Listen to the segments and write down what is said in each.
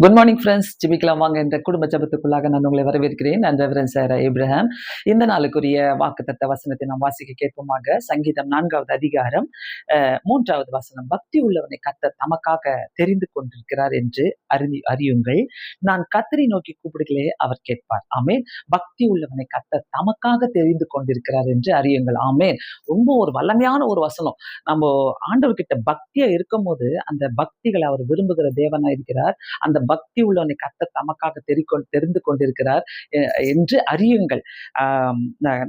Good morning friends. ஜெபிக்கலாம் வாங்க. இந்த குடும்ப ஜெபத்துக்குள்ளாக நான் உங்களை வரவேற்கிறேன். நான் ரெவரண்ட் சார் ஏப்ரஹாம். இந்த நாளுக்குரிய வாக்குத்தத்த வசனத்தை நாம் வாசிக்க கேட்போமாக. சங்கீதம் 4வது அதிகாரம் 3வது வசனம். பக்தி உள்ளவனை கர்த்தர் தமக்காக தெரிந்து கொண்டிருக்கிறார் என்று அறியுங்கள். நான் கர்த்தரை நோக்கி கூப்பிடுகளே அவர் கேட்பார். ஆமென். பக்தி உள்ளவனை கர்த்தர் தமக்காக தெரிந்து கொண்டிருக்கிறார் என்று அறியுங்கள். ஆமென். ரொம்ப ஒரு வல்லமையான ஒரு வசனம். நம்ம ஆண்டவர்கிட்ட பக்தியா இருக்கும்போது அந்த பக்திகளை அவர் விரும்புகிற தேவனா இருக்கிறார். அந்த பக்தி உள்ளவனை கர்த்தர் தமக்காக தெரிந்து கொண்டிருக்கிறார் என்று அறியுங்கள்.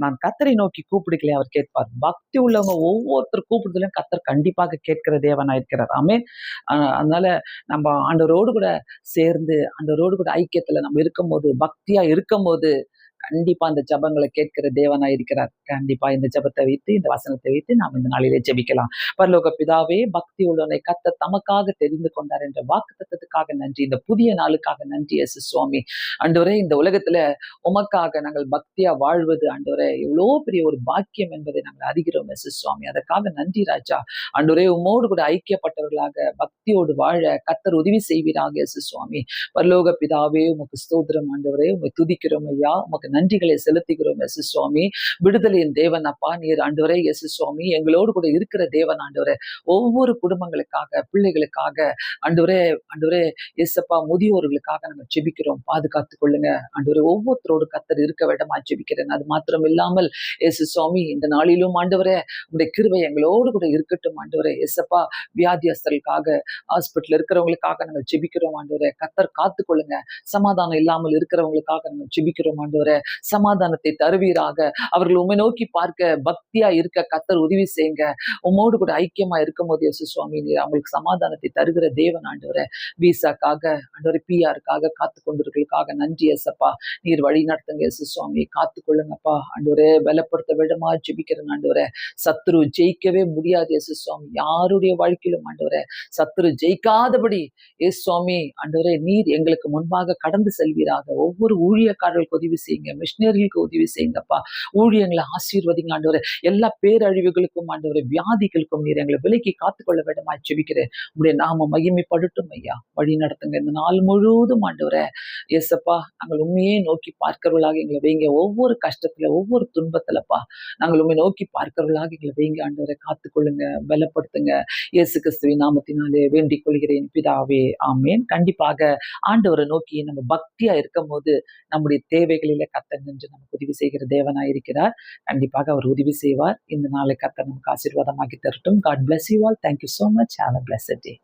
நான் கர்த்தரை நோக்கி கூப்பிடுகளே அவர் கேட்பார். பக்தி உள்ளவங்க ஒவ்வொருத்தர் கூப்பிடுதலையும் கர்த்தர் கண்டிப்பாக கேட்கிற தேவனா இருக்கிறார். ஆமென். அதனால நம்ம ஆண்டவரோடு கூட சேர்ந்து ஆண்டவரோடு கூட ஐக்கியத்துல நம்ம இருக்கும்போது, பக்தியா இருக்கும்போது கண்டிப்பா அந்த ஜபங்களை கேட்கிற தேவனா இருக்கிறார். கண்டிப்பா இந்த ஜபத்தை வைத்து, இந்த வசனத்தை வைத்து நாம் இந்த நாளிலே ஜெபிக்கலாம். பரலோக பிதாவே, பக்தி உள்ளவனை கர்த்தர் தமக்காக தெரிந்து கொண்டார் என்ற வாக்குத்தத்தத்துக்காக நன்றி. இந்த புதிய நாளுக்காக நன்றி இயேசு சுவாமி. ஆண்டவரே, இந்த உலகத்துல உமக்காக நாங்கள் பக்தியா வாழ்வது ஆண்டவரே எவ்வளோ பெரிய ஒரு பாக்கியம் என்பதை நாங்கள் அறிகிறோம் இயேசு சுவாமி. அதற்காக நன்றி ராஜா. ஆண்டவரே, உம்மோடு கூட ஐக்கியப்பட்டவர்களாக பக்தியோடு வாழ கர்த்தர் உதவி செய்வீராக இயேசு சுவாமி. பரலோக பிதாவே, உமக்கு ஸ்தோத்திரம் ஆண்டவரே. உம்மை துதிக்கிறோம் ஐயா. உமக்கு நன்றிகளை செலுத்துகிறோம் இயேசு சுவாமி. விடுதலையின் தேவன் அப்பா நீர் ஆண்டவரே. இயேசு சுவாமி, எங்களோடு கூட இருக்கிற தேவன் ஆண்டவரே. ஒவ்வொரு குடும்பங்களுக்காக, பிள்ளைகளுக்காக ஆண்டவரே, ஆண்டவரே இயேசப்பா, முதியோர்களுக்காக நம்ம ஜெபிக்கிறோம். பாதுகாத்துக் கொள்ளுங்க ஆண்டவரே. ஒவ்வொருத்தரோடு கர்த்தர் இருக்க வேண்டுமா ஜெபிக்கிறேன். அது மாத்திரம் இல்லாமல் இயேசு சுவாமி, இந்த நாளிலும் ஆண்டவரே உங்களுடைய கிருபை எங்களோடு கூட இருக்கட்டும் ஆண்டவரே. இயேசப்பா, வியாதியஸ்தர்களுக்காக, ஹாஸ்பிட்டல் இருக்கிறவங்களுக்காக நம்ம ஜெபிக்கிறோம் ஆண்டவரே. கர்த்தர் காத்துக் கொள்ளுங்க. சமாதானம் இல்லாமல் இருக்கிறவங்களுக்காக நம்ம ஜெபிக்கிறோம் ஆண்டவரே. சமாதானத்தை தருவீராக. அவர்கள் உம்மை நோக்கி பார்க்க பக்தியா இருக்க கர்த்தர் உதவி செய்யுங்க. உம்மோடு கூட ஐக்கியமா இருக்கும் போது இயேசு சுவாமி நீர் அவங்களுக்கு சமாதானத்தை தருகிற தேவன் ஆண்டவரே. விசாக்காக ஆண்டவரே, பிஆருக்காக காத்து கொண்டிருக்கிறதுக்காக நன்றி இயேசப்பா. நீர் வழி நடத்துங்க இயேசு சுவாமி. காத்து கொள்ளுங்கப்பா ஆண்டவரே. பலப்படுத்த விடமா ஜெபிக்கிறேன் ஆண்டவரே. சத்துரு ஜெயிக்கவே முடியாது இயேசு சுவாமி. யாருடைய வாழ்க்கையிலும் ஆண்டவரே சத்துரு ஜெயிக்காதபடி இயேசு சுவாமி ஆண்டவரே நீர் எங்களுக்கு முன்பாக கடந்து செல்வீராக. ஒவ்வொரு ஊழியக்காரர்களுக்கு உதவி செய்யுங்க. மிஷினரிகளுக்கு உதவி செய்யுங்கப்பா. ஊழியங்களை ஆசீர்வதிங்க ஆண்டவரே. எல்லா பேரழிவுகளுக்கும் ஆண்டவரே, வியாதிகளுக்கும் நீர் எங்களை விலைக்கு காத்துக்கொள்ள வேண்டுமா ஜெபிக்கிறேன். உடைய நாம மகிமைப்படட்டும் ஐயா. வழி நடத்துங்க இந்த நாள் முழுவதும் ஆண்டவரே. இயேசப்பா, நாங்கள் உண்மையே நோக்கி பார்க்கிறவர்களாக எங்களை வைங்க. ஒவ்வொரு கஷ்டத்துல, ஒவ்வொரு துன்பத்துலப்பா நாங்கள் உண்மை நோக்கி பார்க்கிறவர்களாக எங்களை வைங்க ஆண்டவரை. காத்துக்கொள்ளுங்க, பலப்படுத்துங்க. இயேசு கிறிஸ்துவின் நாமத்தினாலே வேண்டிக் கொள்கிறேன் பிதாவே. ஆமேன். கண்டிப்பாக ஆண்டவரை நோக்கி நம்ம பக்தியா இருக்கும் போது நம்முடைய தேவைகளில கர்த்தர் நின்று நமக்கு உதவி செய்கிற தேவனாய் இருக்கிறார். கண்டிப்பாக அவர் உதவி செய்வார். இந்த நாளை கர்த்தர் நமக்கு ஆசீர்வாதமாக்கி தரட்டும். God bless you all. Thank you so much. Have a blessed day.